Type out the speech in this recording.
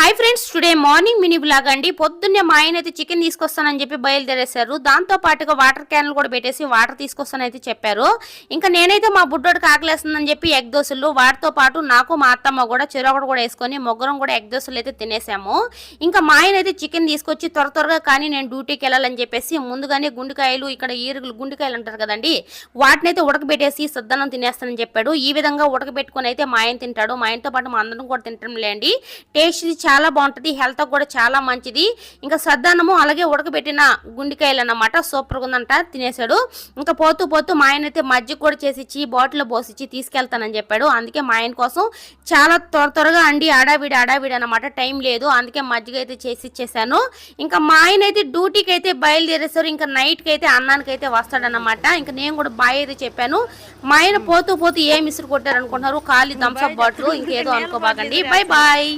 Hi friends, today morning mini blog అండి. పొద్దున్నే మా ఆయన అయితే చికెన్ తీసుకొస్తానని చెప్పి బయలుదేరేశారు. దాంతో పాటుగా వాటర్ క్యాన్లు కూడా పెట్టేసి వాటర్ తీసుకొస్తానైతే చెప్పారు. ఇంకా నేనైతే మా బుడ్డోడికి ఆకలేస్తుందని చెప్పి ఎగ్ దోశలు, వాటితో పాటు నాకు మా అత్తమ్మ కూడా చెరొకటి కూడా వేసుకొని ముగ్గురం కూడా ఎగ్ దోశలు అయితే తినేసాము. ఇంకా మా ఆయన అయితే చికెన్ తీసుకొచ్చి త్వరగా కానీ నేను డ్యూటీకి వెళ్ళాలని చెప్పేసి ముందుగానే గుండెకాయలు, ఇక్కడ ఈరుగులు గుండెకాయలు అంటారు కదండి, వాటినైతే ఉడకబెట్టేసి సద్దనం తినేస్తానని చెప్పాడు. ఈ విధంగా ఉడకబెట్టుకొని అయితే మా ఆయన తింటాడు. మా ఆయనతో పాటు మా అందరం కూడా తింటాం లేండి. టేస్ట్ చాలా బాగుంటది, హెల్త్ కూడా చాలా మంచిది. ఇంకా సద్దన్నము అలాగే ఉడకబెట్టిన గుండెకాయలు అన్నమాట, సూపర్గా ఉందంట. తినేశాడు. ఇంకా పోతూ మా ఆయన అయితే మజ్జిగ కూడా చేసిచ్చి బాటిల్లో పోసిచ్చి తీసుకెళ్తానని చెప్పాడు. అందుకే మా ఆయన కోసం చాలా త్వరగా అండి ఆడావిడి అన్నమాట, టైం లేదు. అందుకే మజ్జిగ అయితే చేసి ఇచ్చేసాను. ఇంకా మా ఆయన అయితే డ్యూటీకి అయితే బయలుదేరేశారు. ఇంకా నైట్కి అయితే అన్నానికి అయితే వస్తాడనమాట. ఇంకా నేను కూడా బాయ్ అయితే చెప్పాను. మా ఆయన పోతూ ఏం ఇసురు కొట్టారు అనుకుంటున్నారు, ఖాళీ థమ్స్అప్ బాటిల్, ఇంకేదో అనుకోబాకండి. బాయ్.